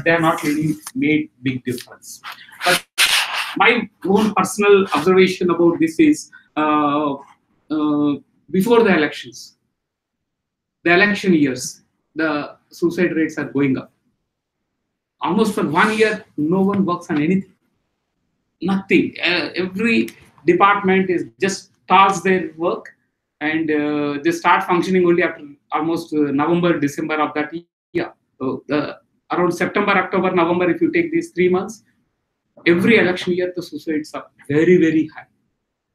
they are not really made big difference. But my own personal observation about this is before the election years, the suicide rates are going up. Almost for 1 year, no one works on anything. Nothing. Every department is just starts their work, and they start functioning only after almost November, December of that year. So around September, October, November, if you take these 3 months, every election year the suicides are very, very high.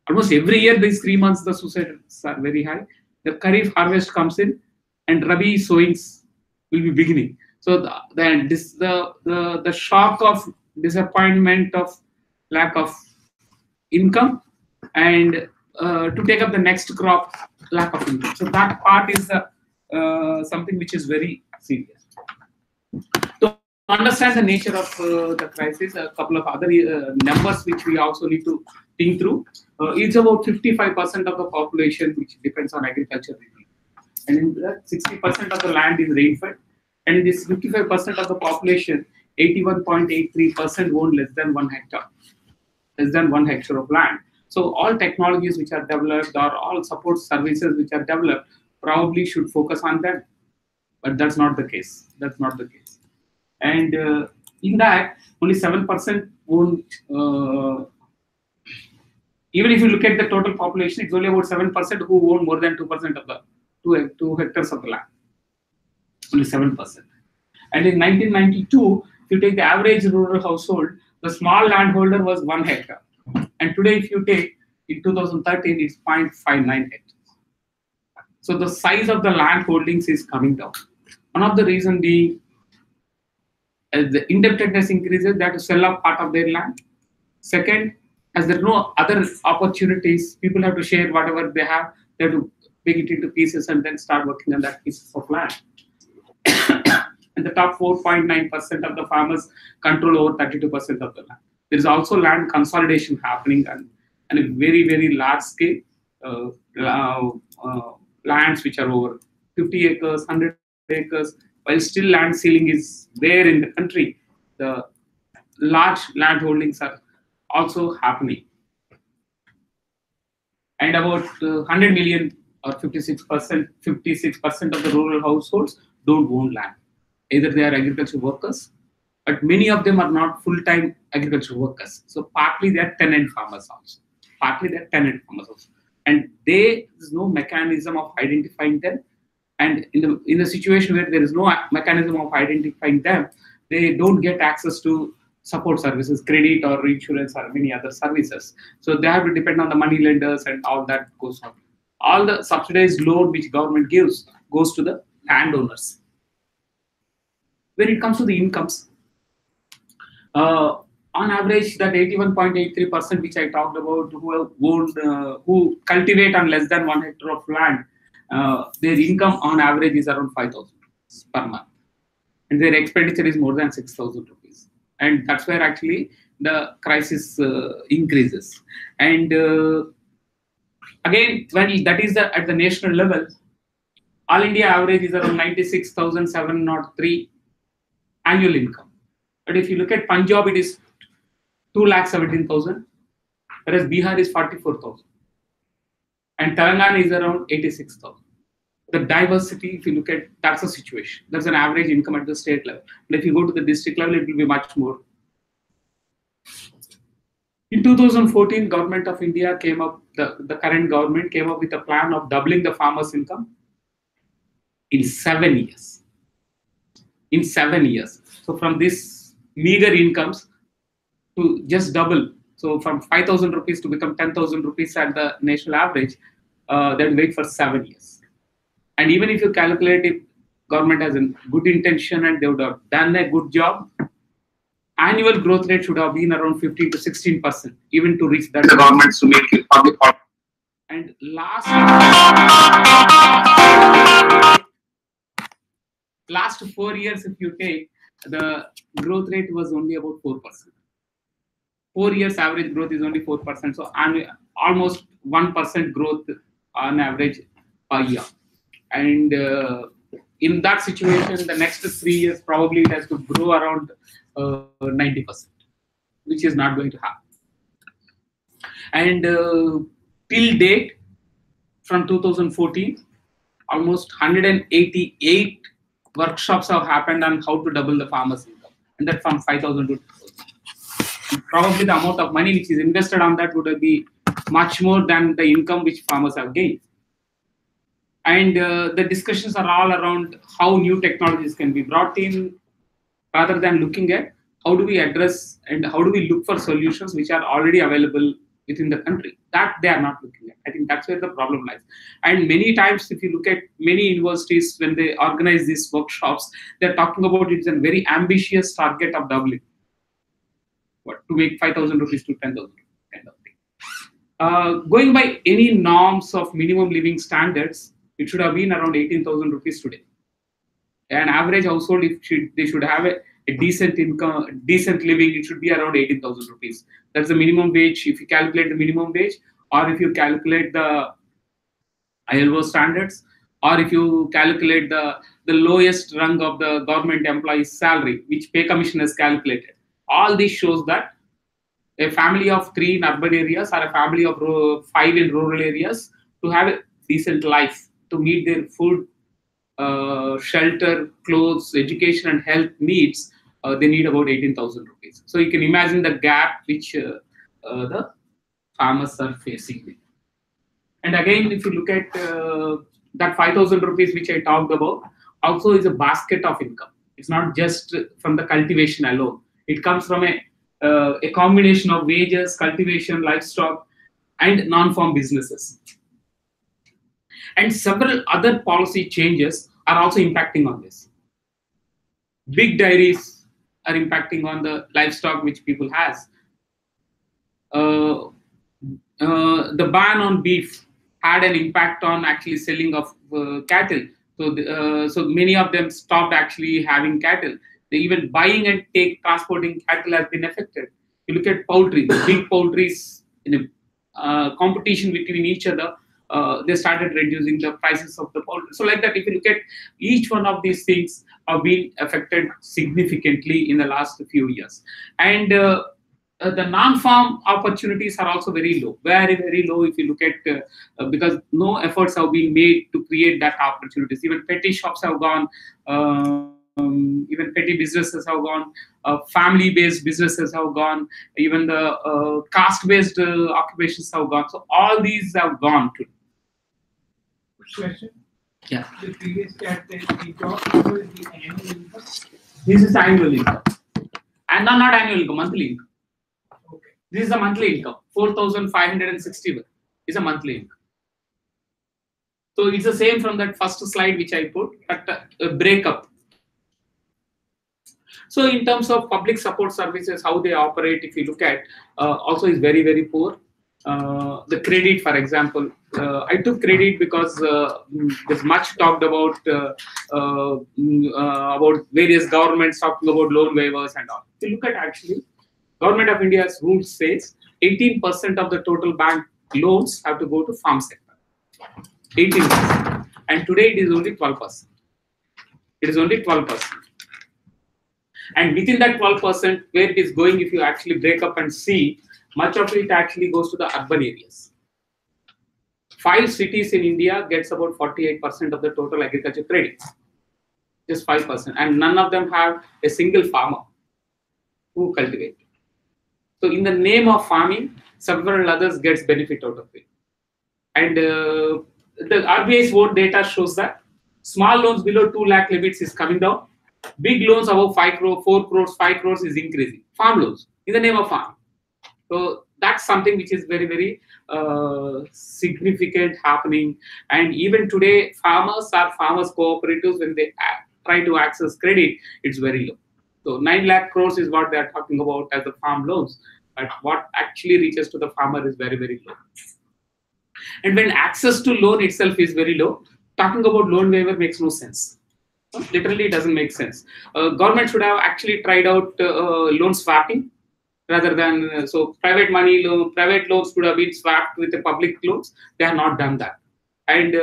Almost every year, these 3 months, the suicides are very high. The Kharif harvest comes in, and Rabi sowings will be beginning. So the shock of disappointment, of lack of income, and to take up the next crop, lack of income. So that part is something which is very serious. To understand the nature of the crisis, a couple of other numbers which we also need to think through. It's about 55% of the population which depends on agriculture, and in that 60% of the land is rainfed, and in this 55% of the population, 81.83% own less than 1 hectare of land. So all technologies which are developed, or all support services which are developed, probably should focus on them, but that's not the case. That's not the case. And in that, only 7% own. Even if you look at the total population, it's only about 7% who own more than 2% of the 2 hectares of the land. Only 7%. And in 1992, if you take the average rural household, the small landholder was 1 hectare. And today, if you take in 2013, it's 0.59 hectares. So the size of the land holdings is coming down. One of the reasons being, as the indebtedness increases, they have to sell off part of their land. Second, as there are no other opportunities, people have to share whatever they have. They have to break it into pieces and then start working on that pieces of land. And the top 4.9% of the farmers control over 32% of the land. There is also land consolidation happening on a very, very large scale. Lands which are over 50 acres, 100 acres, while still land ceiling is there in the country, the large land holdings are also happening. And about 100 million, or 56% of the rural households don't own land. Either they are agricultural workers, but many of them are not full-time agricultural workers. So partly they are tenant farmers also. And there is no mechanism of identifying them. And in the situation where there is no mechanism of identifying them, they don't get access to support services, credit or insurance or many other services. So they have to depend on the money lenders, and all that goes on. All the subsidized loan which government gives goes to the landowners. When it comes to the incomes, on average, that 81.83% which I talked about, who cultivate on less than 1 hectare of land, their income on average is around 5,000 per month, and their expenditure is more than 6,000 rupees. And that's where actually the crisis increases. And again, when that is at the national level, all India average is around 96,703 annual income. But if you look at Punjab, it is 2,17,000, whereas Bihar is 44,000, and Telangana is around 86,000. The diversity, if you look at, that's a situation. That's an average income at the state level. But if you go to the district level, it will be much more. In 2014, Government of India came up, the current government came up with a plan of doubling the farmers' income in 7 years. In 7 years. So from this meager incomes to just double. So from 5,000 rupees to become 10,000 rupees at the national average, they will wait for 7 years. And even if you calculate if government has a good intention and they would have done a good job, annual growth rate should have been around 15 to 16%, even to reach that. The governments to make it public. And last 4 years, if you take, the growth rate was only about 4%. 4 years average growth is only 4%. So almost 1% growth on average per year. And in that situation, the next 3 years probably it has to grow around 90%, which is not going to happen. And till date, from 2014, almost 188 workshops have happened on how to double the farmers' income, and that from 5,000 to 2,000. Probably the amount of money which is invested on that would be much more than the income which farmers have gained. And the discussions are all around how new technologies can be brought in, rather than looking at how do we address and how do we look for solutions which are already available within the country. That they are not looking at. I think that's where the problem lies. And many times, if you look at many universities, when they organize these workshops, they're talking about it's a very ambitious target of doubling. What, to make 5,000 rupees to 10,000 kind of thing. Going by any norms of minimum living standards, it should have been around 18,000 rupees today. An average household, if they should have a decent income, decent living, it should be around 18,000 rupees. That's the minimum wage. If you calculate the minimum wage, or if you calculate the ILO standards, or if you calculate the lowest rung of the government employee's salary, which pay commission has calculated, all this shows that a family of 3 in urban areas or a family of 5 in rural areas, to have a decent life, to meet their food, shelter, clothes, education, and health needs, they need about 18,000 rupees. So you can imagine the gap which the farmers are facing. And again, if you look at that 5,000 rupees which I talked about, also is a basket of income. It's not just from the cultivation alone. It comes from a combination of wages, cultivation, livestock, and non-farm businesses. And several other policy changes are also impacting on this. Big dairies are impacting on the livestock which people has. The ban on beef had an impact on actually selling of cattle. So many of them stopped actually having cattle. Even buying and transporting cattle has been affected. You look at poultry, the big poultries in a competition between each other. They started reducing the prices of the poultry. So like that, if you look at each one of these things have been affected significantly in the last few years. And the non-farm opportunities are also very low, very, very low if you look at, because no efforts have been made to create that opportunities. Even petty shops have gone, even petty businesses have gone, family-based businesses have gone, even the caste-based occupations have gone. So all these have gone to. Question. Yeah. The previous chat that we talked about is the annual income. This is annual income, and not annual income, monthly income. Okay. This is a monthly income. 4,560 is a monthly income. So it's the same from that first slide which I put, but a breakup. So in terms of public support services, how they operate, if you look at, also is very, very poor. The credit, for example, I took credit because there's much talked about various governments talking about loan waivers and all. If you look at actually, Government of India's rules says 18% of the total bank loans have to go to farm sector. 18%. And today it is only 12%. It is only 12%. And within that 12%, where it is going, if you actually break up and see, much of it actually goes to the urban areas. 5 cities in India gets about 48% of the total agriculture credit. Just 5%. And none of them have a single farmer who cultivate. So in the name of farming, several others gets benefit out of it. And the RBI's own data shows that small loans below 2 lakh limits is coming down. Big loans above 5 crore, 4 crores, 5 crores is increasing. Farm loans in the name of farming. So that's something which is very, very significant happening. And even today, farmers cooperatives, when they try to access credit, it's very low. So 9 lakh crores is what they are talking about as the farm loans. But what actually reaches to the farmer is very, very low. And when access to loan itself is very low, talking about loan waiver makes no sense. Literally, it doesn't make sense. Government should have actually tried out loan swapping rather than so private loans could have been swapped with the public loans. They have not done that. And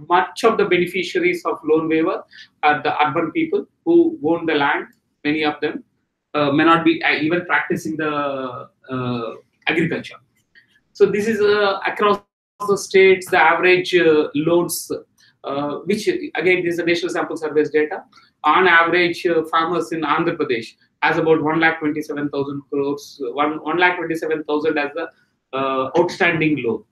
much of the beneficiaries of loan waiver are the urban people who own the land. Many of them may not be even practicing the agriculture. So this is across the states, the average loans, which again this is the National Sample Service data. On average, farmers in Andhra Pradesh has about 1,27,000 crores, 1,27,000 as the outstanding loan,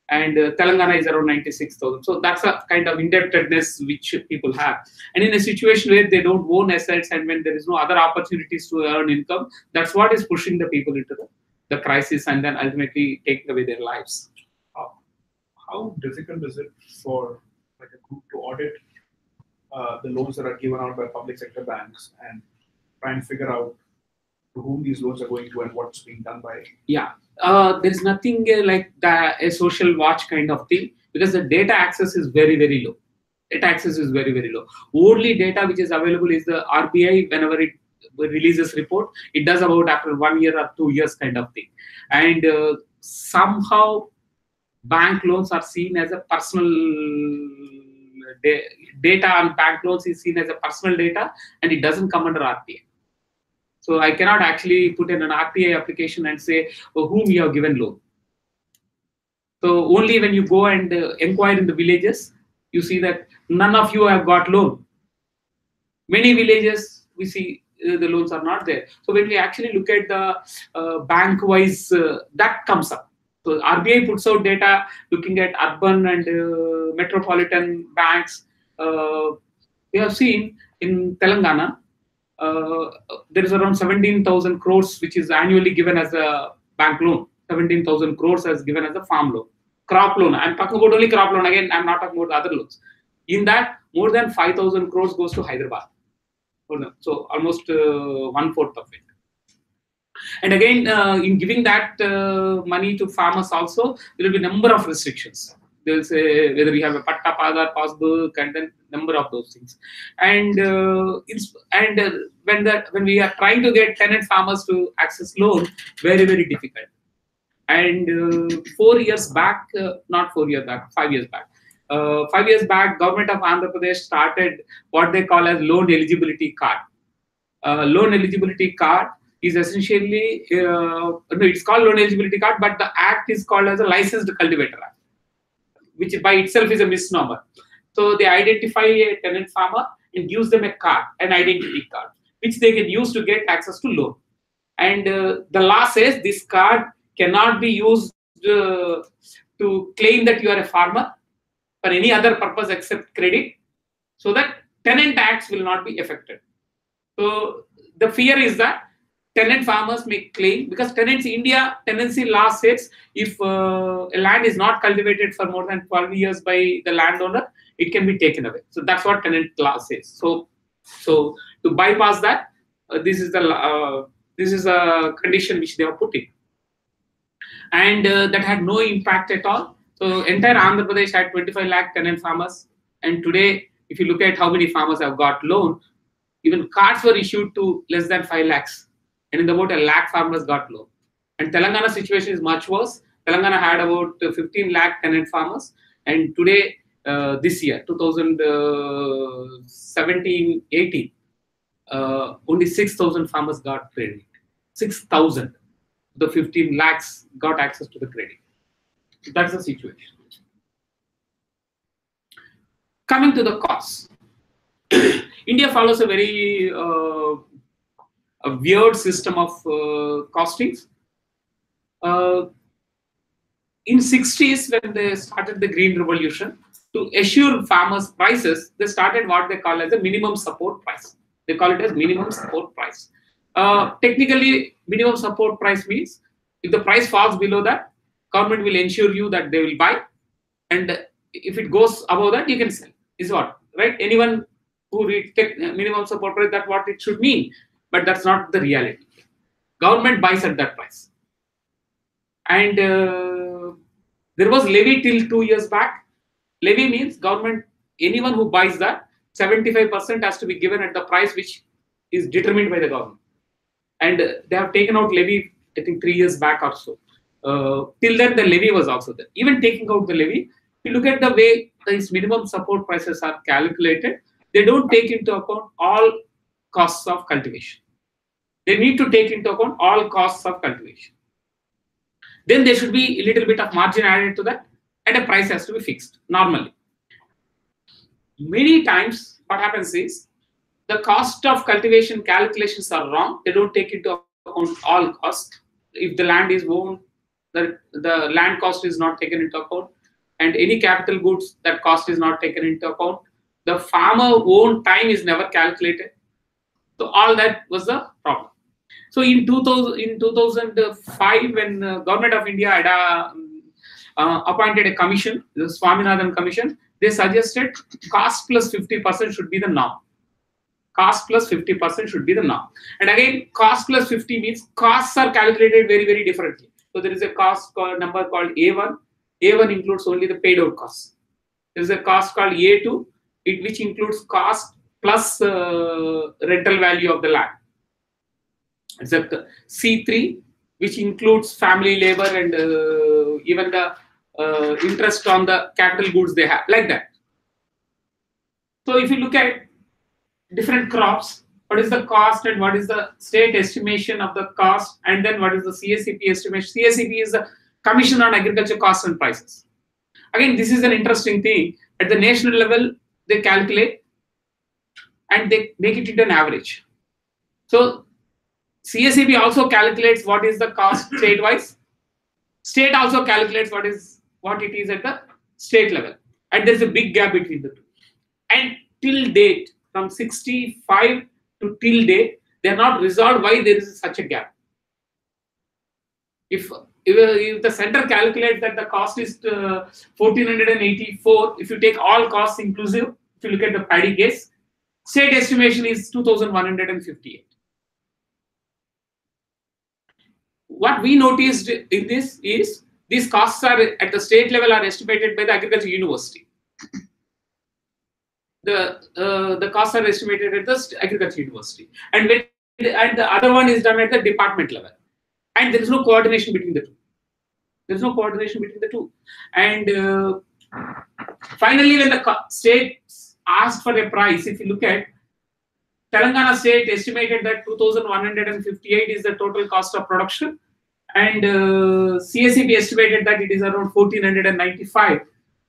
and Telangana is around 96,000. So that's a kind of indebtedness which people have. And in a situation where they don't own assets and when there is no other opportunities to earn income, that's what is pushing the people into the crisis and then ultimately taking away their lives. How difficult is it for like a group to audit the loans that are given out by public sector banks and try and figure out to whom these loans are going to and what's being done by? Yeah, there's nothing like a social watch kind of thing, because the data access is very, very low. Data access is very, very low. Only data which is available is the RBI. Whenever it releases report, it does about after 1 year or 2 years kind of thing. And somehow bank loans are seen as a personal data, and bank loans is seen as a personal data, and it doesn't come under RBI. So I cannot actually put in an RTI application and say whom you have given loan. So only when you go and inquire in the villages, you see that none of you have got loan. Many villages we see the loans are not there. So when we actually look at the bank-wise, that comes up. So RBI puts out data looking at urban and metropolitan banks. We have seen in Telangana, there is around 17,000 crores which is annually given as a bank loan. 17,000 crores as given as a farm loan. Crop loan, I'm talking about only crop loan. Again, I'm not talking about other loans. In that, more than 5,000 crores goes to Hyderabad. So almost 1/4 of it. And again, in giving that money to farmers also, there will be number of restrictions. They will say whether we have a patta, padar, passbook, and then number of those things. And when we are trying to get tenant farmers to access loan, very, very difficult. And 4 years back, not 4 years back, 5 years back. 5 years back, government of Andhra Pradesh started what they call as loan eligibility card. Loan eligibility card is essentially, no, it's called loan eligibility card, but the act is called as a licensed cultivator act, which by itself is a misnomer. So they identify a tenant farmer and gives them a card, an identity card, which they can use to get access to loan. And the law says this card cannot be used to claim that you are a farmer for any other purpose except credit, so that tenant acts will not be affected. So the fear is that tenant farmers may claim, because tenancy law says if a land is not cultivated for more than 12 years by the landowner, it can be taken away. So that's what tenant law says. So to bypass that, this is a condition which they have put in, and that had no impact at all. So entire Andhra Pradesh had 25 lakh tenant farmers, and today, if you look at how many farmers have got loan, even cards were issued to less than 5 lakhs, and in about 1 lakh farmers got loan. And Telangana situation is much worse. Telangana had about 15 lakh tenant farmers, and today, this year, 2017-18, only 6,000 farmers got credit. 6,000, the 15 lakhs got access to the credit. So that's the situation. Coming to the costs, India follows a very a weird system of costings. In 60s, when they started the Green Revolution, to assure farmers prices, they started what they call as a minimum support price. They call it as minimum support price. Technically, minimum support price means if the price falls below that, government will ensure you that they will buy, and if it goes above that, you can sell. Is what, right? Anyone who reads minimum support price, that's what it should mean, but that's not the reality. Government buys at that price, and there was levy till 2 years back. Levy means government, anyone who buys that, 75% has to be given at the price which is determined by the government. And they have taken out levy, I think 3 years back or so. Till then, the levy was also there. Even taking out the levy, If you look at the way these minimum support prices are calculated, they don't take into account all costs of cultivation. They need to take into account all costs of cultivation. Then there should be a little bit of margin added to that, and a price has to be fixed normally. Many times, what happens is the cost of cultivation calculations are wrong. They don't take into account all costs. If the land is owned, the land cost is not taken into account, and any capital goods, that cost is not taken into account. The farmer own time is never calculated. So all that was the problem. So in 2005, when Government of India had appointed a commission, the Swaminathan Commission, they suggested cost plus 50% should be the norm. Cost plus 50% should be the norm. And again, cost plus 50 means costs are calculated very, very differently. So there is a cost number called A1. A1 includes only the paid out costs. There is a cost called A2, which includes cost plus rental value of the land. It's a C3, which includes family labor and even the interest on the capital goods they have, like that. So if you look at different crops, what is the cost and what is the state estimation of the cost, and then what is the CACP estimation? CACP is the Commission on Agriculture Costs and Prices. Again, this is an interesting thing. At the national level, they calculate and they make it into an average. So CACP also calculates what is the cost state-wise. State also calculates what it is at the state level, and there is a big gap between the two. And till date, from 65 to till date, they are not resolved why there is such a gap. If the center calculates that the cost is 1484, if you take all costs inclusive, if you look at the paddy case, state estimation is 2158. What we noticed in this is these costs are at the state level are estimated by the Agriculture University. The costs are estimated at the Agriculture University, and the other one is done at the department level, and there is no coordination between the two. There is no coordination between the two, and finally, when the states asked for a price, if you look at Telangana state estimated that 2158 is the total cost of production, and CACP estimated that it is around 1495,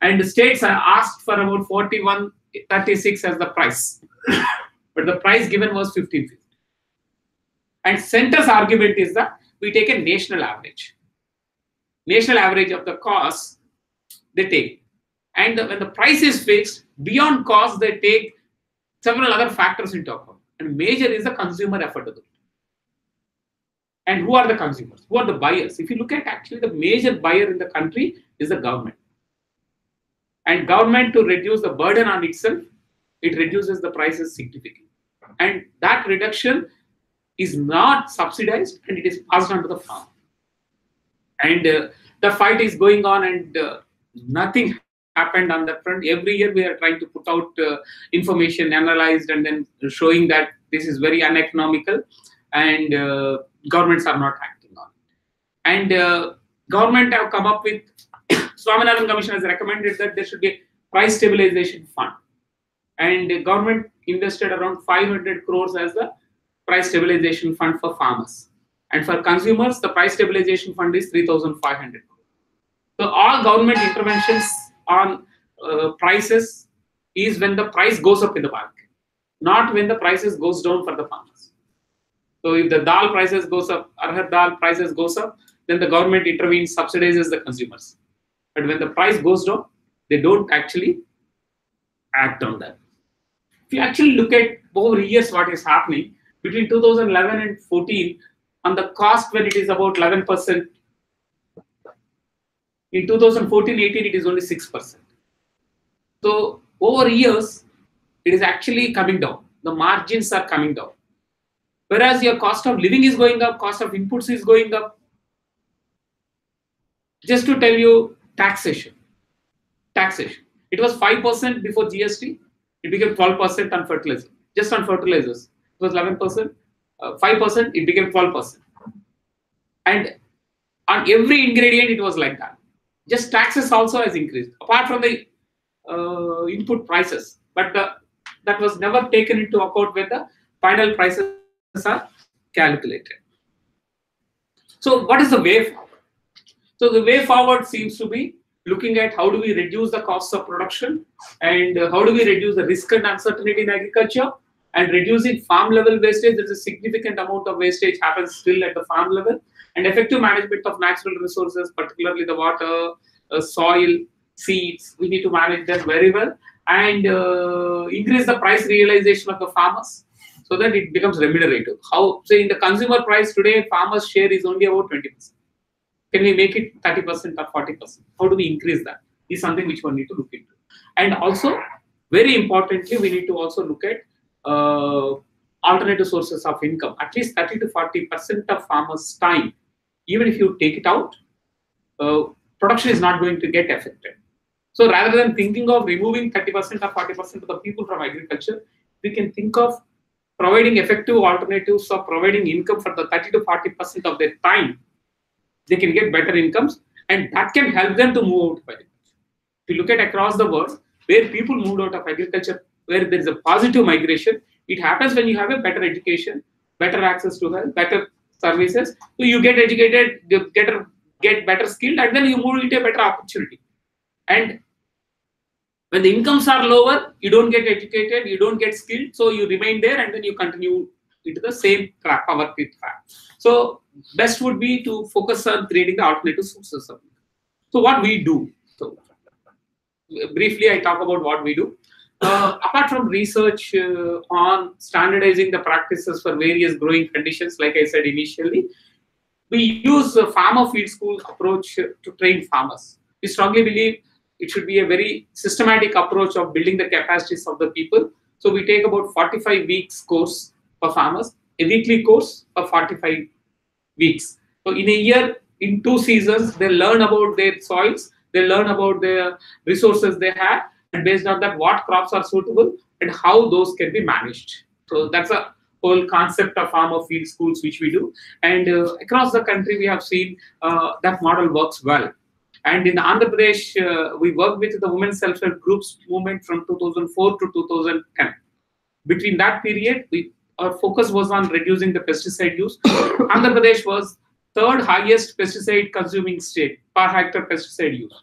and the states are asked for about 4136 as the price, but the price given was 1550. And center's argument is that we take a national average of the cost they take, and when the price is fixed, beyond cost they take several other factors into account, and major is the consumer affordability. And who are the consumers? Who are the buyers? If you look at actually the major buyer in the country is the government. And government, to reduce the burden on itself, it reduces the prices significantly. And that reduction is not subsidized, and it is passed on to the farmer. And the fight is going on, and nothing happened on that front. Every year we are trying to put out information analyzed and then showing that this is very uneconomical, and governments are not acting on it. And government have come up with, Swaminathan Commission has recommended that there should be a price stabilization fund, and the government invested around 500 crores as the price stabilization fund for farmers, and for consumers the price stabilization fund is 3,500 crores. So all government interventions on prices is when the price goes up in the market, not when the prices goes down for the farmers. So if the dal prices goes up, arhar dal prices goes up, then the government intervenes, subsidizes the consumers. But when the price goes down, they don't actually act on that. If you actually look at over years what is happening, between 2011 and 14, on the cost when it is about 11%, in 2014-18 it is only 6%. So over years, it is actually coming down. The margins are coming down. Whereas your cost of living is going up, cost of inputs is going up. Just to tell you, taxation. It was 5% before GST. It became 12% on fertilizer. Just on fertilizers, it was 11%. 5%, it became 12%. And on every ingredient, it was like that. Just taxes also has increased, apart from the input prices. But that was never taken into account when the final prices are calculated. So what is the way forward? So the way forward seems to be looking at how do we reduce the costs of production, and how do we reduce the risk and uncertainty in agriculture, and reducing farm level wastage. There's a significant amount of wastage happens still at the farm level, and effective management of natural resources, particularly the water, soil, seeds. We need to manage them very well, and increase the price realization of the farmers so that it becomes remunerative. How, say, in the consumer price today, farmers' share is only about 20%. Can we make it 30% or 40%? How do we increase that? Is something which one need to look into. And also, very importantly, we need to also look at alternative sources of income. At least 30 to 40% of farmers' time, even if you take it out, production is not going to get affected. So rather than thinking of removing 30% or 40% of the people from agriculture, we can think of providing effective alternatives of providing income for the 30 to 40% of their time. They can get better incomes, and that can help them to move out of agriculture. If you look at across the world, where people moved out of agriculture, where there is a positive migration, it happens when you have a better education, better access to health, better services. So you get educated, you get better skilled, and then you move into a better opportunity. And when the incomes are lower, you don't get educated, you don't get skilled, so you remain there, and then you continue into the same trap, poverty trap. So best would be to focus on creating the alternative sources of income. So what we do. So briefly, I talk about what we do. Apart from research on standardizing the practices for various growing conditions, like I said initially, we use a farmer field school approach to train farmers. We strongly believe it should be a very systematic approach of building the capacities of the people. So we take about 45 weeks course for farmers, a weekly course for 45 weeks. So in a year, in 2 seasons, they learn about their soils, they learn about the resources they have, and based on that, what crops are suitable and how those can be managed. So that's a whole concept of farmer field schools which we do. And across the country, we have seen that model works well. And in Andhra Pradesh, we work with the women self-help groups movement from 2004 to 2010. Between that period, our focus was on reducing the pesticide use. Andhra Pradesh was third highest pesticide consuming state per hectare pesticide use.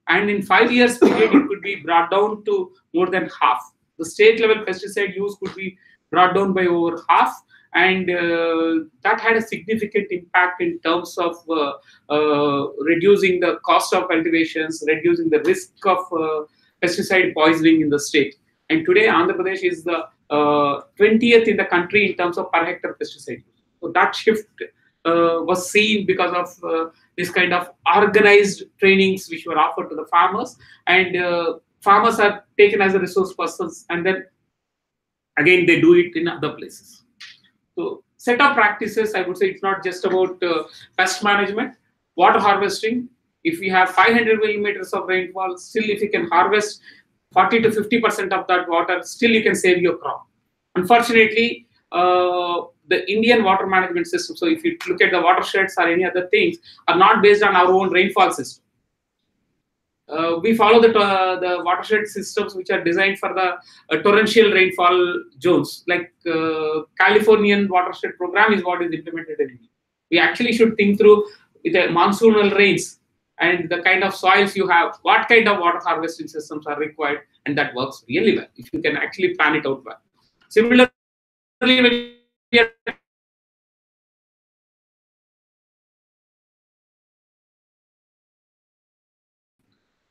And in 5 years period, it could be brought down to more than half. The state level pesticide use could be brought down by over half. And that had a significant impact in terms of reducing the cost of cultivations, reducing the risk of pesticide poisoning in the state. And today, Andhra Pradesh is the 20th in the country in terms of per hectare pesticide use. So that shift was seen because of this kind of organized trainings which were offered to the farmers, and farmers are taken as a resource persons, and then again they do it in other places. So set of practices, I would say it's not just about pest management, water harvesting. If we have 500 millimeters of rainfall, still if you can harvest 40 to 50% of that water, still you can save your crop. Unfortunately, the Indian water management system, so if you look at the watersheds or any other things, are not based on our own rainfall system. We follow the watershed systems which are designed for the torrential rainfall zones, like Californian watershed program is what is implemented in India. We actually should think through with the monsoonal rains and the kind of soils you have, what kind of water harvesting systems are required, and that works really well if you can actually plan it out well. Similarly, when we are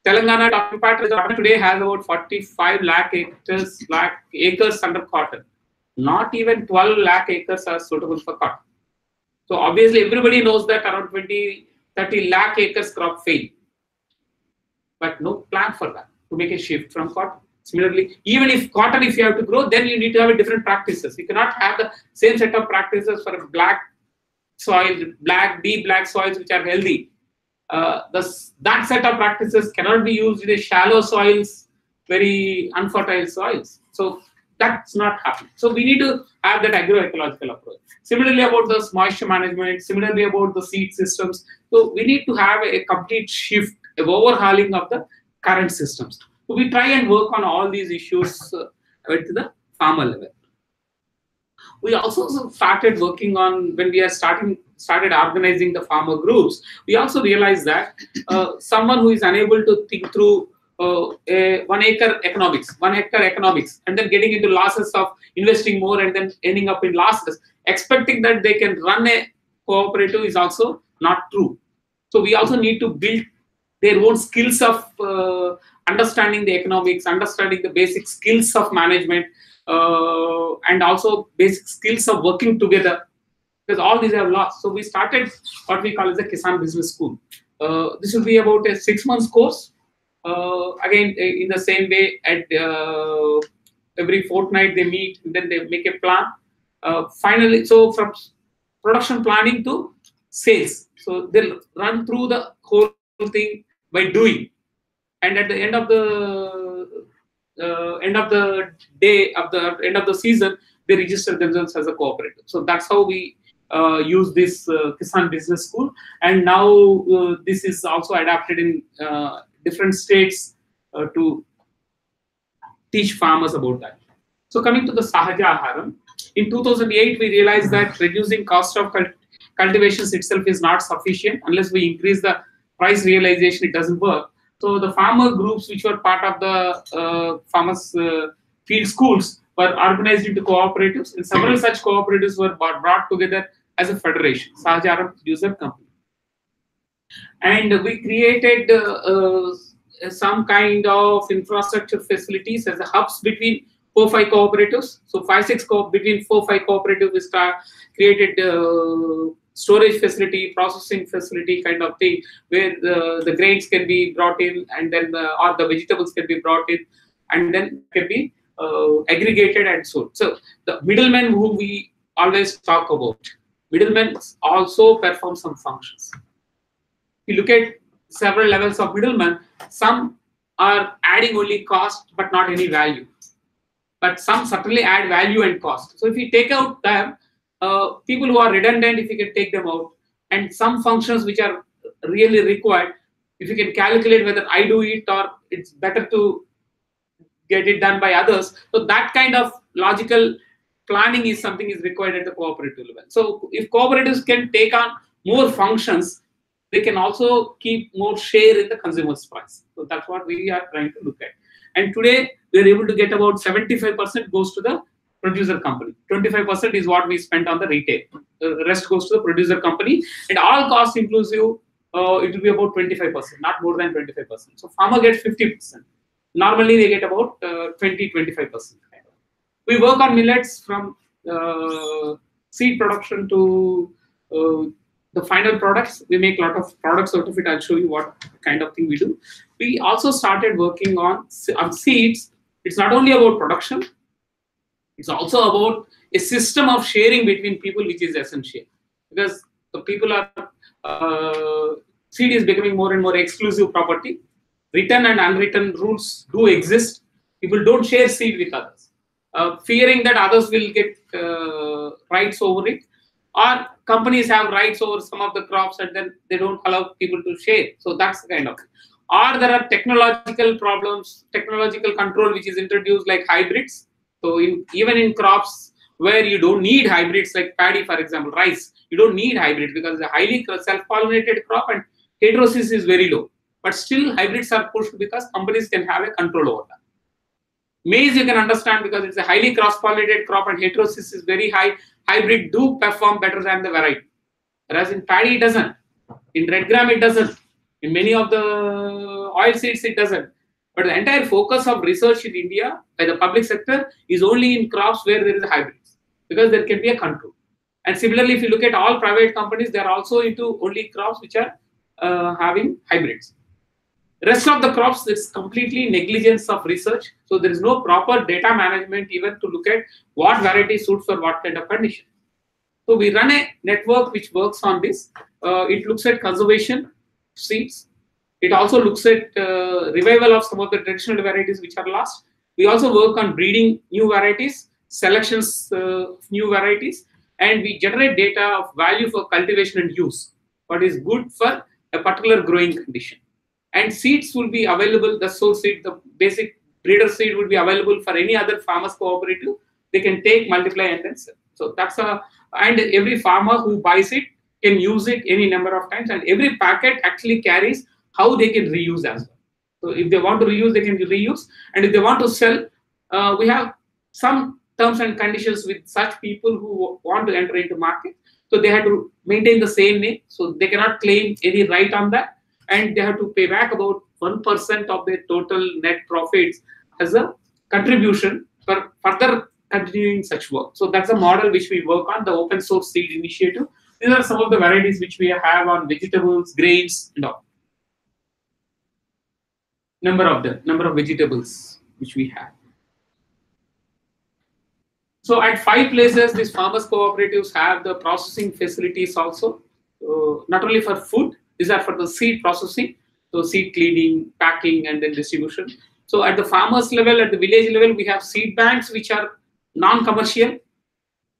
Telangana today has about 45 lakh acres under cotton. Not even 12 lakh acres are suitable for cotton. So obviously everybody knows that around 20-30 lakh acres crop fail. But no plan for that to make a shift from cotton. Similarly, even if cotton, if you have to grow, then you need to have a different practices. You cannot have the same set of practices for a black soil, deep black soils which are healthy. That set of practices cannot be used in a shallow soils, very unfertile soils. So that's not happening. So we need to have that agroecological approach. Similarly about the moisture management, similarly about the seed systems. So we need to have a complete shift overhauling of the current systems. So we try and work on all these issues at the farmer level. We also started working on, when we are started organizing the farmer groups, we also realized that someone who is unable to think through 1 acre economics, and then getting into losses of investing more and then ending up in losses, expecting that they can run a cooperative is also not true. So we also need to build their own skills of understanding the economics, understanding the basic skills of management, and also basic skills of working together, because all these are lost. So we started what we call as the Kisan Business School. This will be about a 6-month course. Again, in the same way, at every fortnight they meet, and then they make a plan. Finally, so from production planning to sales, so they'll run through the whole thing by doing, and at the end of the day, of the end of the season, they register themselves as a cooperative. So that's how we use this Kisan Business School, and now this is also adapted in different states to teach farmers about that. So coming to the Sahaja Aharam, in 2008 we realized that reducing cost of cultivations itself is not sufficient. Unless we increase the price realization, it doesn't work. So the farmer groups, which were part of the farmers field schools, were organized into cooperatives, and several such cooperatives were brought together as a federation, Sahaja Aharam Producer Company. And we created some kind of infrastructure facilities as a hubs between 4-5 cooperatives. So 5-6 between 4-5 cooperatives, we created storage facility, processing facility kind of thing, where the grains can be brought in, and then or the vegetables can be brought in, and then can be aggregated and sold. So the middlemen whom we always talk about, middlemen also perform some functions. If you look at several levels of middlemen, some are adding only cost but not any value, but some certainly add value and cost. So if you take out them, people who are redundant, if you can take them out, and some functions which are really required, if you can calculate whether I do it or it's better to get it done by others. So that kind of logical planning is something is required at the cooperative level. So if cooperatives can take on more functions, they can also keep more share in the consumer's price. So that's what we are trying to look at. And today we are able to get about 75% goes to the producer company. 25% is what we spent on the retail. The rest goes to the producer company, and all costs inclusive, it will be about 25%, not more than 25%. So farmer gets 50%. Normally they get about 20-25%. We work on millets from seed production to the final products. We make a lot of products out of it. I'll show you what kind of thing we do. We also started working on seeds. It's not only about production, it's also about a system of sharing between people, which is essential, because the people are seed is becoming more and more exclusive property. Written and unwritten rules do exist. People don't share seed with others, fearing that others will get rights over it, or companies have rights over some of the crops and then they don't allow people to share. So that's the kind of thing. Or there are technological problems, technological control which is introduced, like hybrids. So even in crops where you don't need hybrids, like paddy, for example, rice, you don't need hybrids because it's a highly self-pollinated crop and heterosis is very low. But still hybrids are pushed because companies can have a control over that. Maize you can understand because it's a highly cross-pollinated crop and heterosis is very high. Hybrid do perform better than the variety. Whereas in paddy it doesn't. In red gram it doesn't. In many of the oil seeds it doesn't. But the entire focus of research in India by the public sector is only in crops where there is a hybrids, because there can be a control. And similarly, if you look at all private companies, they are also into only crops which are having hybrids. Rest of the crops is completely negligence of research. So there is no proper data management even to look at what variety suits for what kind of condition. So we run a network which works on this. It looks at conservation seeds. It also looks at revival of some of the traditional varieties which are lost. We also work on breeding new varieties, selections of new varieties, and we generate data of value for cultivation and use. What is good for a particular growing condition. and seeds will be available. The source seed, the basic breeder seed, will be available for any other farmers cooperative. They can take, multiply, and then sell. So that's a, and every farmer who buys it can use it any number of times, and every packet actually carries how they can reuse as well. So if they want to reuse, they can reuse, and if they want to sell, we have some terms and conditions with such people who want to enter into market. So they have to maintain the same name, so they cannot claim any right on that, and they have to pay back about 1% of their total net profits as a contribution for further continuing such work. So that's a model which we work on, the open source seed initiative. These are some of the varieties which we have on vegetables, grains, and all. Number of vegetables which we have. So at 5 places, these farmers cooperatives have the processing facilities also, not only for food, these are for the seed processing, so seed cleaning, packing, and then distribution. So at the farmers level, at the village level, we have seed banks which are non-commercial,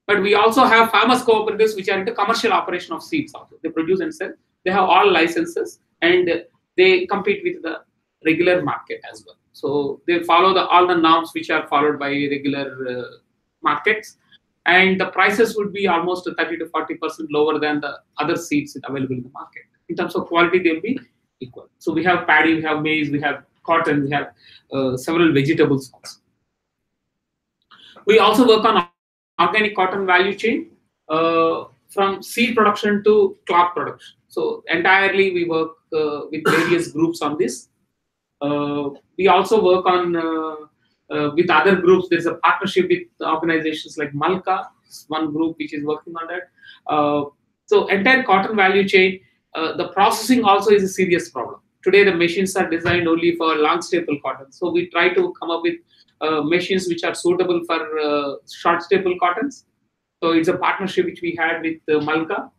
but we also have farmers cooperatives which are into commercial operation of seeds also. They produce and sell. They have all licenses, and they compete with the regular market as well. So they follow all the norms which are followed by regular markets, and the prices would be almost 30 to 40% lower than the other seeds available in the market. In terms of quality, they'll be equal. So we have paddy, we have maize, we have cotton, we have several vegetables also. We also work on organic cotton value chain from seed production to cloth production. So entirely we work with various groups on this. We also work on with other groups. There's a partnership with organizations like Malka, one group which is working on that. So entire cotton value chain, the processing also is a serious problem. Today the machines are designed only for long staple cotton. So we try to come up with machines which are suitable for short staple cottons. So it's a partnership which we had with Malka.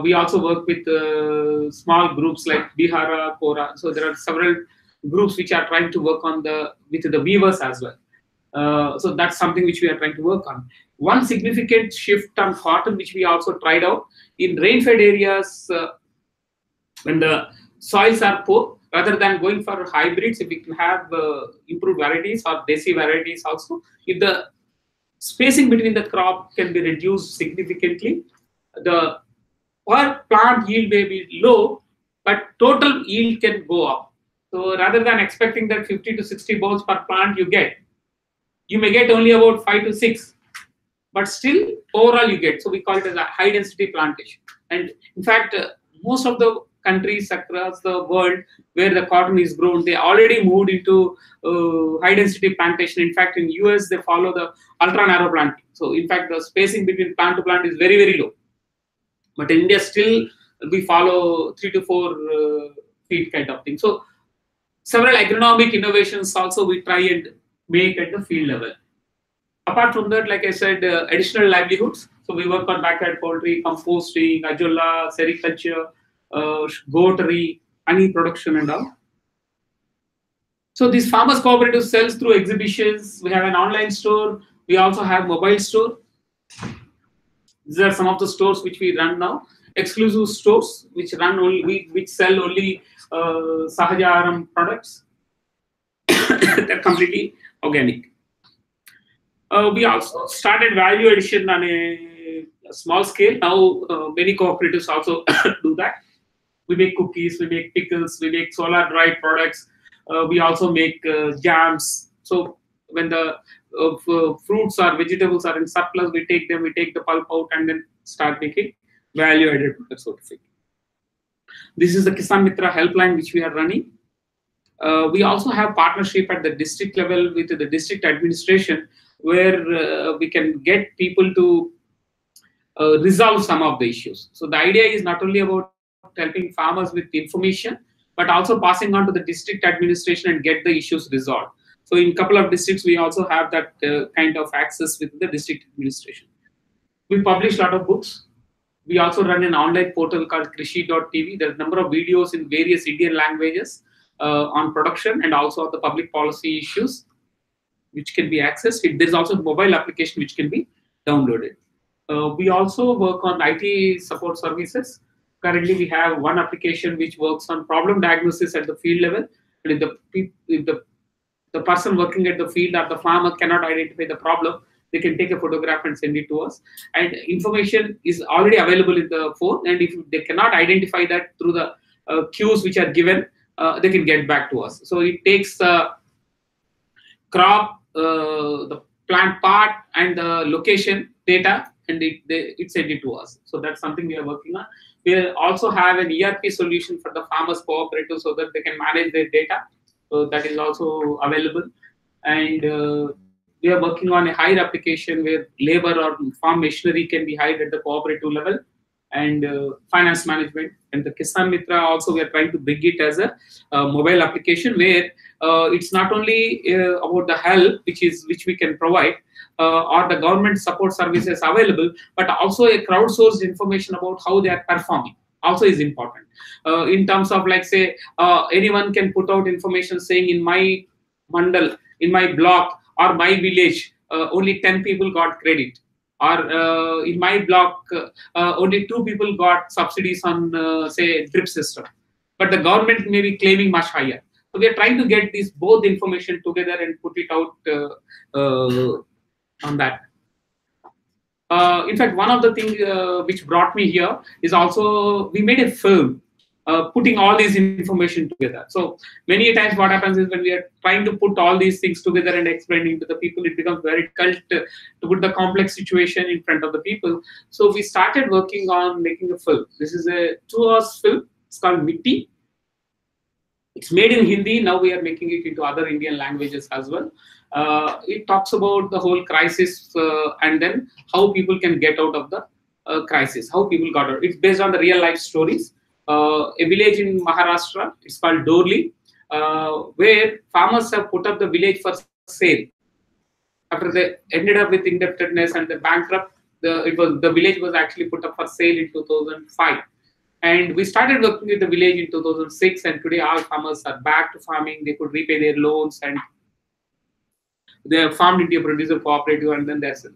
We also work with small groups like Bihara, Kora. So there are several groups which are trying to work on with the weavers as well. So that's something which we are trying to work on. One significant shift on cotton which we also tried out in rain-fed areas when the soils are poor, rather than going for hybrids, if we can have improved varieties or desi varieties also, if the spacing between the crop can be reduced significantly, the per plant yield may be low, but total yield can go up. So rather than expecting that 50 to 60 balls per plant you may get only about 5 to 6, but still overall you get. So we call it as a high density plantation. And in fact, most of the countries across the world where the cotton is grown, they already moved into high density plantation. In fact, in US they follow the ultra narrow planting. So in fact, the spacing between plant to plant is very, very low. But in India still we follow 3 to 4 feet kind of thing. So several agronomic innovations also we try and make at the field level. Apart from that, like I said, additional livelihoods. So we work on backyard poultry, composting, ajolla, sericulture, goatery, honey production and all. So these farmers cooperative sells through exhibitions. We have an online store. We also have mobile store. These are some of the stores which we run now. Exclusive stores which run only, which sell only Sahaja products. They're completely organic. We also started value addition on a small scale. Now many cooperatives also do that. We make cookies, we make pickles, we make solar dried products. We also make jams. So when the fruits or vegetables are in surplus, we take them, we take the pulp out and then start making value added products, so to speak. This is the Kisan Mitra helpline which we are running. We also have partnership at the district level with the district administration, where we can get people to resolve some of the issues. So the idea is not only about helping farmers with information, but also passing on to the district administration and get the issues resolved. So in a couple of districts, we also have that kind of access with the district administration. We publish a lot of books. We also run an online portal called Krishi.tv. There are a number of videos in various Indian languages on production and also on the public policy issues, which can be accessed. There's also a mobile application which can be downloaded. We also work on IT support services. Currently, we have one application which works on problem diagnosis at the field level. And if the person working at the field or the farmer cannot identify the problem, they can take a photograph and send it to us. And information is already available in the phone. And if they cannot identify that through the cues which are given, they can get back to us. So it takes crop, the plant part, and the location data, and it sent it to us. So that's something we are working on. We also have an ERP solution for the farmers cooperative so that they can manage their data. So that is also available. And we are working on a hire application where labor or farm machinery can be hired at the cooperative level, and finance management. And the Kisan Mitra also, we are trying to bring it as a mobile application where it's not only about the help which we can provide or the government support services available, but also a crowdsourced information about how they are performing also is important. In terms of, like, say, anyone can put out information saying in my mandal, in my block or my village, only 10 people got credit, or in my block only 2 people got subsidies on say drip system, but the government may be claiming much higher. So we are trying to get this both information together and put it out on that. In fact, one of the things which brought me here is also we made a film putting all these information together. So many times what happens is when we are trying to put all these things together and explaining to the people, it becomes very difficult to put the complex situation in front of the people. So we started working on making a film. This is a 2-hour film. It's called Mitti. It's made in Hindi. Now we are making it into other Indian languages as well. It talks about the whole crisis and then how people can get out of the crisis, how people got out. It's based on the real life stories. A village in Maharashtra, it's called Dorli, where farmers have put up the village for sale. After they ended up with indebtedness and the bankrupt, the village was actually put up for sale in 2005. And we started working with the village in 2006, and today all farmers are back to farming. They could repay their loans, and they are farmed into a producer cooperative, and then there's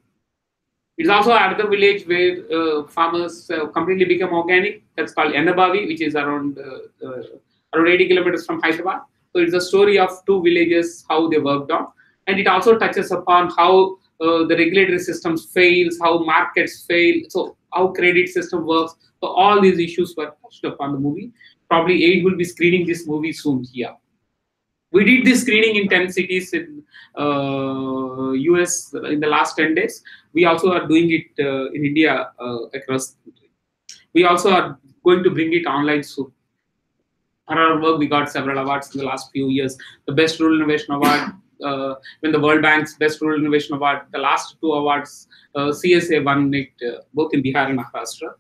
it's also another village where farmers completely become organic. That's called Enabavi, which is around 80 kilometers from Hyderabad. So it's a story of 2 villages, how they worked on. And it also touches upon how the regulatory systems fails, how markets fail, so how credit system works. So all these issues were touched upon the movie. Probably AID will be screening this movie soon here. We did this screening in 10 cities in US in the last 10 days. We also are doing it in India across the country. We also are going to bring it online soon. For our work, we got several awards in the last few years. The Best Rural Innovation Award, when the World Bank's Best Rural Innovation Award, the last 2 awards, CSA won it both in Bihar and Maharashtra.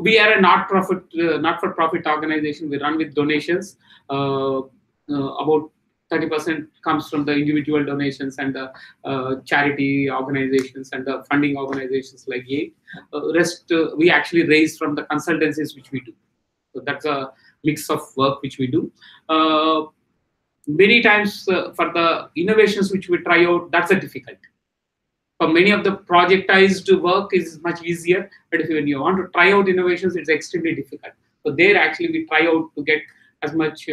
We are a not-for-profit organization. We run with donations. About 30% comes from the individual donations and the charity organizations and the funding organizations like AID. Rest we actually raise from the consultancies which we do. So that's a mix of work which we do. Many times for the innovations which we try out, that's a difficult. For many of the projectized work is much easier, but when you want to try out innovations, it's extremely difficult. So there actually we try out to get as much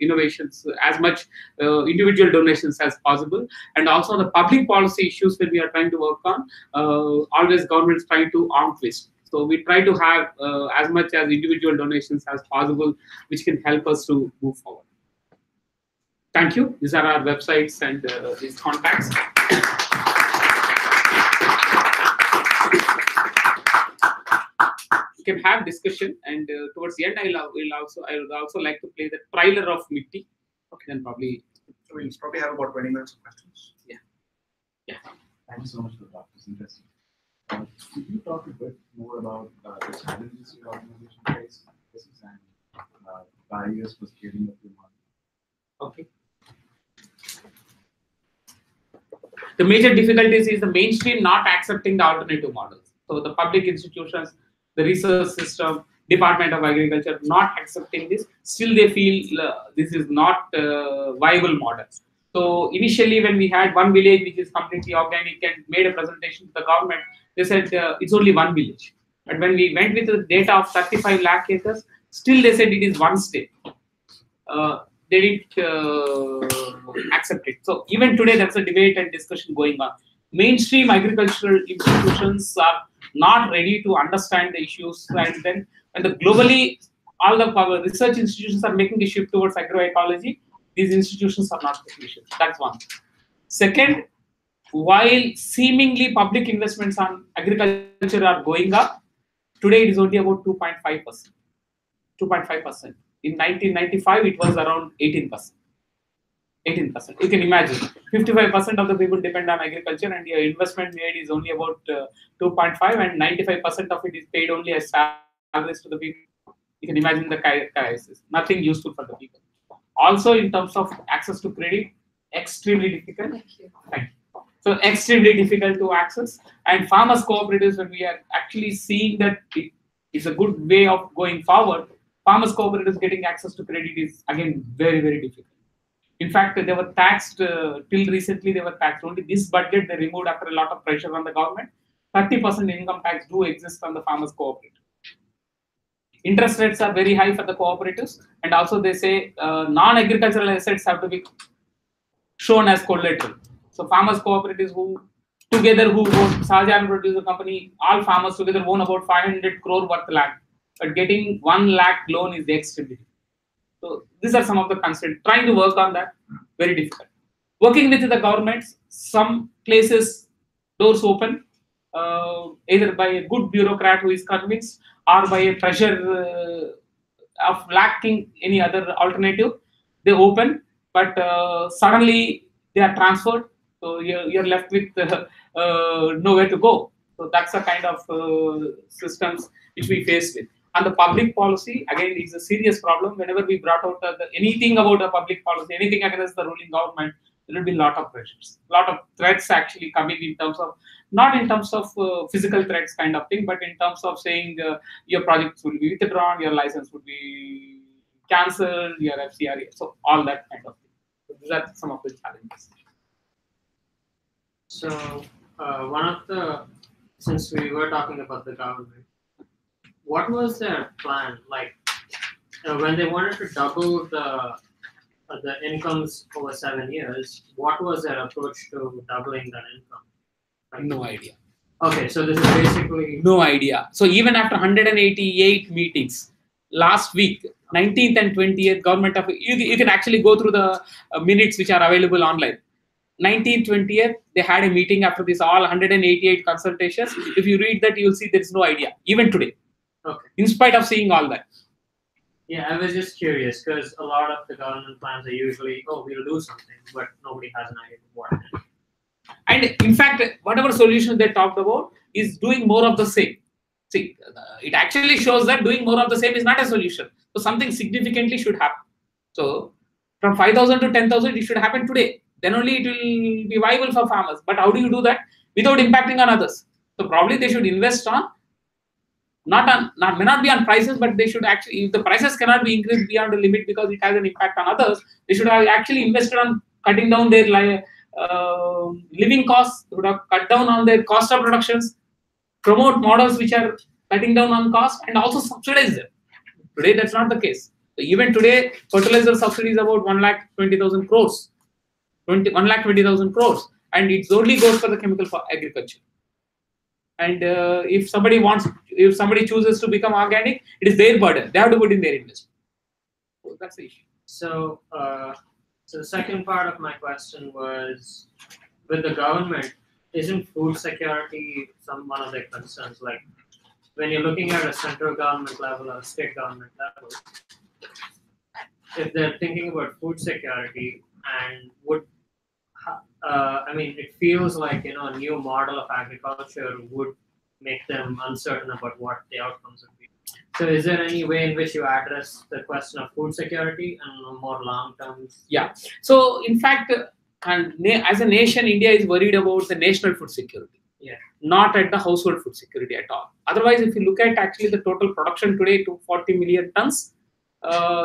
innovations, as much individual donations as possible. And also the public policy issues when we are trying to work on, always governments trying to arm twist. So we try to have as much as individual donations as possible, which can help us to move forward. Thank you. These are our websites and these contacts. You can have discussion, and towards the end, I would also like to play the trailer of Mitti. Okay, then probably. So we'll probably have about 20 minutes of questions. Yeah. Yeah. Thank you so much for that. It's interesting. Could you talk a bit more about the challenges your organization faces and barriers for scaling up your model? Okay. The major difficulties is the mainstream not accepting the alternative models. So the public institutions, the research system, Department of Agriculture not accepting this. Still they feel this is not viable model. So initially when we had one village which is completely organic and made a presentation to the government, they said it's only one village. But when we went with the data of 35 lakh acres, still they said it is one state. They didn't accept it. So even today, there's a debate and discussion going on. Mainstream agricultural institutions are not ready to understand the issues, and then when the globally all the research institutions are making the shift towards agroecology, these institutions are not taking the shift. That's one. Second, while seemingly public investments on agriculture are going up, today it is only about 2.5%. 2.5%. In 1995, it was around 18%. 18%. You can imagine, 55% of the people depend on agriculture, and your investment made is only about 2.5, and 95% of it is paid only as salaries to the people. You can imagine the crisis. Nothing useful for the people. Also, in terms of access to credit, extremely difficult. Thank you. So extremely difficult to access. And farmers cooperatives, when we are actually seeing that it is a good way of going forward, farmers cooperatives getting access to credit is again very, very difficult. In fact, they were taxed till recently. They were taxed only this budget. They removed after a lot of pressure on the government. 30% income tax do exist on the farmers cooperative. Interest rates are very high for the cooperatives, and also they say non-agricultural assets have to be shown as collateral. So farmers cooperatives who together who own Sahajan Producer Company, all farmers together own about 500 crore worth land, but getting 1 lakh loan is extremely difficult. So these are some of the constraints. Trying to work on that, very difficult. Working with the governments, some places doors open, either by a good bureaucrat who is convinced, or by a pressure of lacking any other alternative, they open, but suddenly they are transferred. So you're left with nowhere to go. So that's the kind of systems which we face with. And the public policy, again, is a serious problem. Whenever we brought out anything about a public policy, anything against the ruling government, there will be a lot of pressures, a lot of threats actually coming in terms of, not in terms of physical threats kind of thing, but in terms of saying your projects will be withdrawn, your license would be cancelled, your FCRA, so all that kind of thing. So these are some of the challenges. So since we were talking about the government, what was their plan? Like when they wanted to double the incomes over 7 years, what was their approach to doubling that income? Like, No idea. Okay, so this is basically No idea. So even after 188 meetings, last week, 19th and 20th, government of, you can actually go through the minutes which are available online. 19th, 20th, they had a meeting after this, all 188 consultations. If you read that, you'll see there is no idea, even today. Okay. In spite of seeing all that. Yeah, I was just curious because a lot of the government plans are usually, oh, we'll do something, but nobody has an idea of what. And in fact, whatever solution they talked about is doing more of the same. See, it actually shows that doing more of the same is not a solution. So something significantly should happen. So from 5,000 to 10,000, it should happen today. Then only it will be viable for farmers. But how do you do that without impacting on others? So probably they should invest on, may not be on prices, but they should actually, if the prices cannot be increased beyond the limit because it has an impact on others, they should have actually invested on cutting down their living costs. They would have cut down on their cost of productions, promote models which are cutting down on cost, and also subsidize them. Today, that's not the case. So even today, fertilizer subsidy is about 1,20,000 crores, 1,20,000 crores, and it only goes for the chemical for agriculture. And if somebody chooses to become organic, it is their burden. They have to put in their investment. So that's the issue. So, so the second part of my question was, with the government, isn't food security one of their concerns? Like when you're looking at a central government level or a state government level, if they're thinking about food security and it feels like, a new model of agriculture would make them uncertain about what the outcomes would be. So is there any way in which you address the question of food security and more long term? Yeah. So in fact, as a nation, India is worried about the national food security. Yeah. Not at the household food security at all. Otherwise, if you look at actually the total production today to 40 million tons,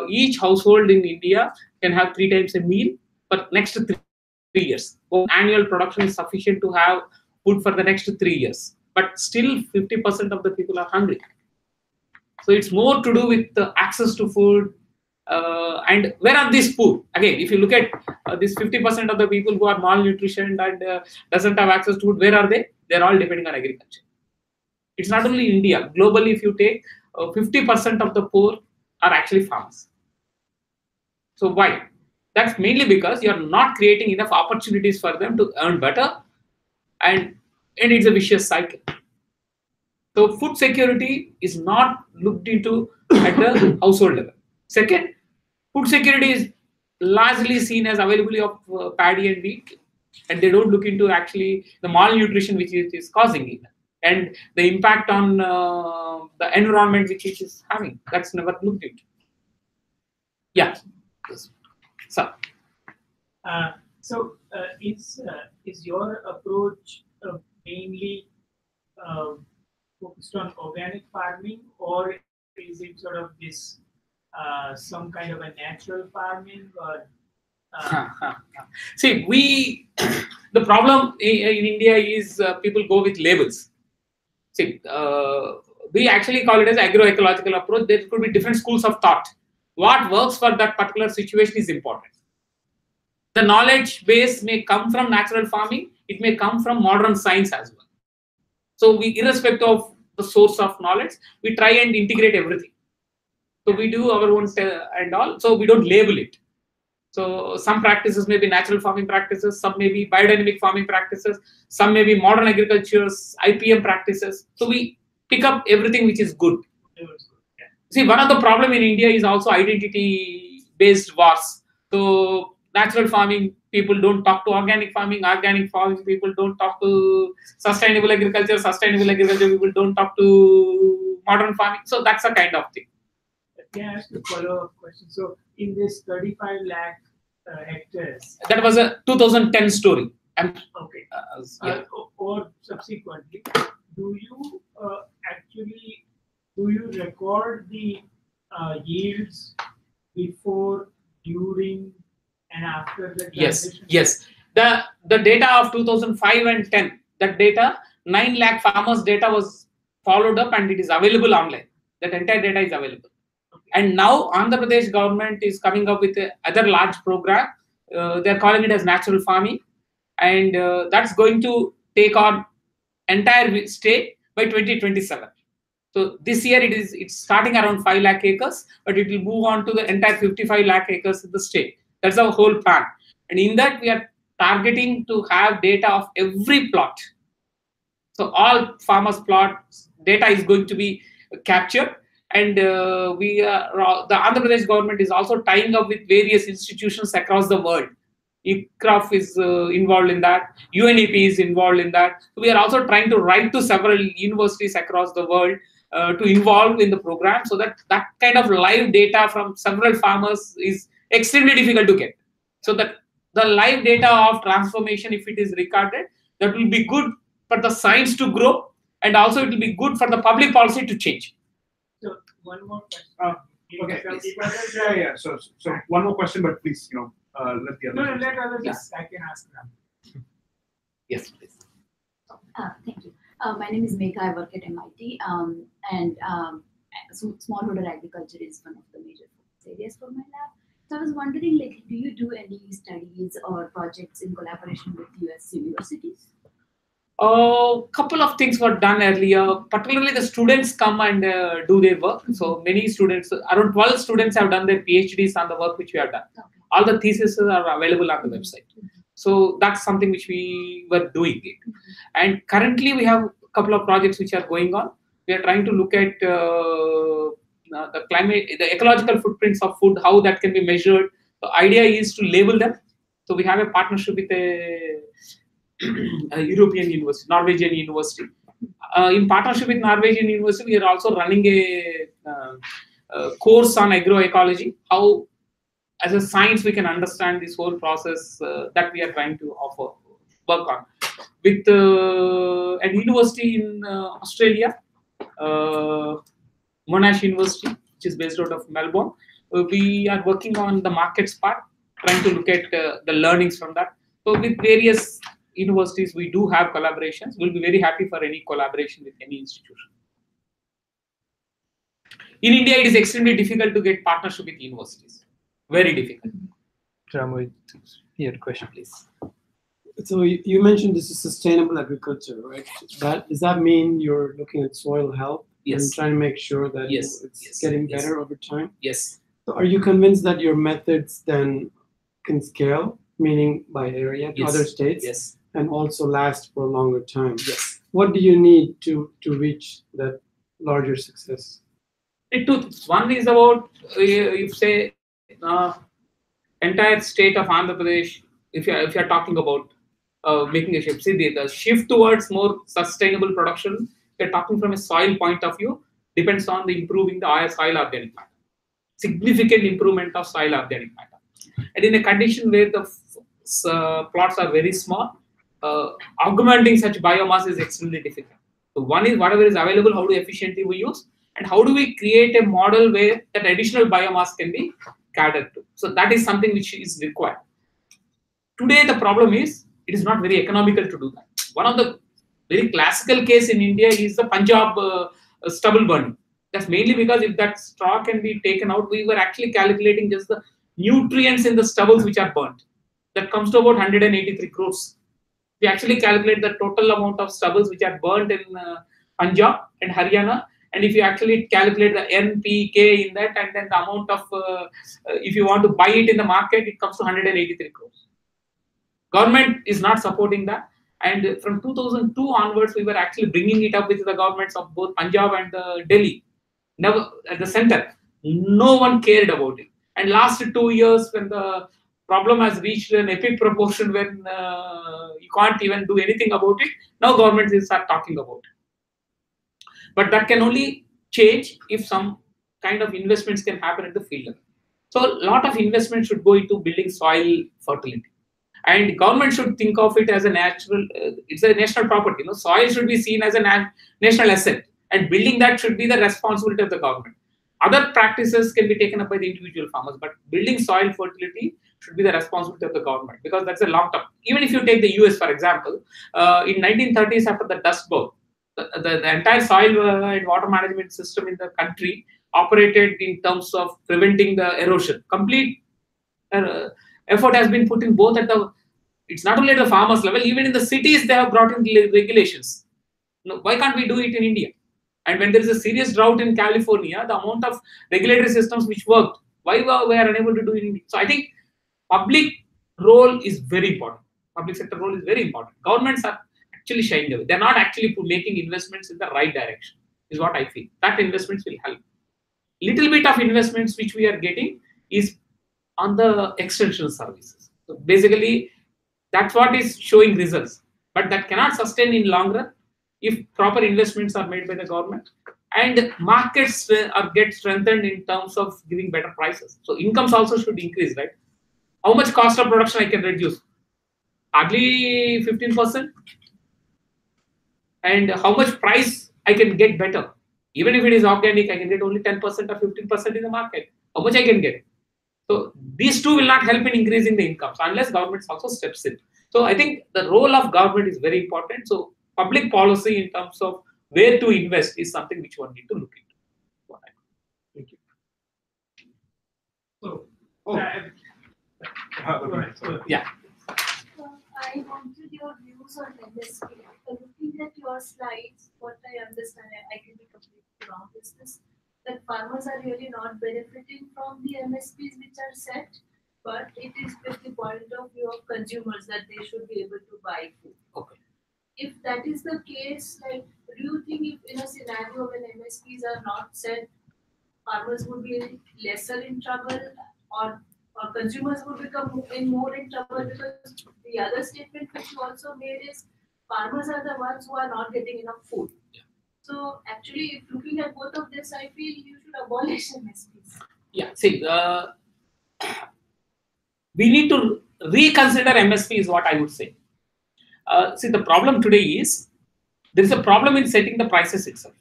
each household in India can have 3 times a meal for next 3 years. So annual production is sufficient to have food for the next 3 years. but still 50% of the people are hungry. So it's more to do with the access to food. And where are these poor? Again, if you look at this 50% of the people who are malnutrition and doesn't have access to food, where are they? They're all depending on agriculture. It's not only India. Globally, if you take 50% of the poor are actually farmers. So why? That's mainly because you're not creating enough opportunities for them to earn better, and it's a vicious cycle. So food security is not looked into at the household level. Second, food security is largely seen as availability of paddy and wheat, and they don't look into actually the malnutrition which it is causing it, and the impact on the environment which it is having. That's never looked into. Yeah. So. Is your approach mainly focused on organic farming, or is it sort of this some kind of a natural farming? Or See, the problem in India is people go with labels. See, we actually call it as agroecological approach. There could be different schools of thought. What works for that particular situation is important. The knowledge base may come from natural farming. It may come from modern science as well. So we, irrespective of the source of knowledge, we try and integrate everything. So we do our own and all. So we don't label it. So some practices may be natural farming practices, some may be biodynamic farming practices, some may be modern agriculture's IPM practices. So we pick up everything which is good. See, one of the problem in India is also identity-based wars. So natural farming people don't talk to organic farming people don't talk to sustainable agriculture people don't talk to modern farming. So that's a kind of thing. Can I ask a follow-up question? So in this 35 lakh hectares, that was a 2010 story. Okay. Yeah. Or subsequently, do you record the yields before, during, and after the transition? Yes. The data of 2005 and 10, that data, 9 lakh farmers data was followed up and it is available online. That entire data is available. Okay. And now Andhra Pradesh government is coming up with another large program. They're calling it as natural farming. And that's going to take on entire state by 2027. So this year it's starting around 5 lakh acres, but it will move on to the entire 55 lakh acres in the state. That's our whole plan. And in that we are targeting to have data of every plot. So all farmers' plots data is going to be captured. And the Andhra Pradesh government is also tying up with various institutions across the world. ICRAF is involved in that. UNEP is involved in that. So we are also trying to write to several universities across the world to involve in the program, so that kind of live data from several farmers is extremely difficult to get. So that the live data of transformation, if it is recorded, that will be good for the science to grow, and also it will be good for the public policy to change. So one more question. Okay. Yeah. So one more question, but please, let the others. No, let others. I can ask them. Yes, please. Thank you. My name is Megha. I work at MIT, and smallholder agriculture is one of the major focus areas for my lab. So I was wondering, do you do any studies or projects in collaboration with US universities? A couple of things were done earlier. Particularly, the students come and do their work. So many students, around 12 students, have done their PhDs on the work which we have done. Okay. All the theses are available on the website. So that's something which we were doing it. And currently we have a couple of projects which are going on. We are trying to look at the climate, the ecological footprints of food, how that can be measured. The idea is to label them. So we have a partnership with a European university, Norwegian university. In partnership with Norwegian university, we are also running a course on agroecology, how as a science we can understand this whole process that we are trying to work on. With a university in Australia, Monash University, which is based out of Melbourne, we are working on the markets part, trying to look at the learnings from that. So with various universities, we do have collaborations. We'll be very happy for any collaboration with any institution. In India, it is extremely difficult to get partnership with universities. Very difficult. Ramu, you had a question, please. So you mentioned this is sustainable agriculture, right? Does that mean you're looking at soil health Yes. and trying to make sure that Yes. it's Yes. getting Yes. better over time? Yes. So are you convinced that your methods then can scale, meaning by area to Yes. other states, Yes. and also last for a longer time? Yes. What do you need to reach that larger success? Two things. One is about if say entire state of Andhra Pradesh. If you're talking about making a shift, see the shift towards more sustainable production. We're talking from a soil point of view. Depends on the improving the soil organic matter. Significant improvement of soil organic matter. And in a condition where the plots are very small, augmenting such biomass is extremely difficult. So one is whatever is available, how do efficiently we use, and how do we create a model where that additional biomass can be catered to. So that is something which is required. Today the problem is it is not very economical to do that. One of the very classical case in India is the Punjab stubble burning. That's mainly because if that straw can be taken out, we were actually calculating just the nutrients in the stubbles which are burnt. That comes to about 183 crores. We actually calculate the total amount of stubbles which are burnt in Punjab and Haryana. And if you actually calculate the NPK in that, and then the amount of, if you want to buy it in the market, it comes to 183 crores. Government is not supporting that. And from 2002 onwards, we were actually bringing it up with the governments of both Punjab and Delhi. Never at the center, no one cared about it. And last 2 years, when the problem has reached an epic proportion, when you can't even do anything about it, now governments will start talking about it. But that can only change if some kind of investments can happen at the field level. So a lot of investment should go into building soil fertility. And government should think of it as a natural, it's a national property. Soil should be seen as a national asset. And building that should be the responsibility of the government. Other practices can be taken up by the individual farmers, but building soil fertility should be the responsibility of the government, because that's a long term. Even if you take the US, for example, in 1930s, after the Dust Bowl, the entire soil and water management system in the country operated in terms of preventing the erosion. Complete effort has been put in both at the, it's not only at the farmers level, even in the cities they have brought in regulations. Why can't we do it in India? And when there is a serious drought in California, the amount of regulatory systems which worked, why we are unable to do it in India? So I think public role is very important. Public sector role is very important. Governments are actually shying away. They're not actually making investments in the right direction, is what I feel. That investments will help. Little bit of investments which we are getting is on the extension services. So basically, that's what is showing results. But that cannot sustain in long run if proper investments are made by the government and markets get strengthened in terms of giving better prices. So incomes also should increase, right? How much cost of production I can reduce? Hardly 15%. And how much price I can get better? Even if it is organic, I can get only 10% or 15% in the market. How much I can get? So these two will not help in increasing the incomes unless government also steps in. So I think the role of government is very important. So public policy in terms of where to invest is something which one need to look into. Thank you. So, Yeah. I wanted your views on MSP. Looking at your slides, what I understand, I can be completely wrong, is this that farmers are really not benefiting from the MSPs which are set, but it is with the point of view of consumers that they should be able to buy food. Okay. If that is the case, like, do you think if in a scenario when MSPs are not set, farmers would be lesser in trouble, or consumers would become more in trouble? Because the other statement which you also made is farmers are the ones who are not getting enough food. So actually, if looking at both of this, I feel you should abolish MSPs. Yeah, see, we need to reconsider MSP is what I would say. See, the problem today is there is a problem in setting the prices itself.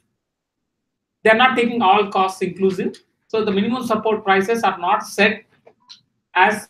They are not taking all costs inclusive. So the minimum support prices are not set as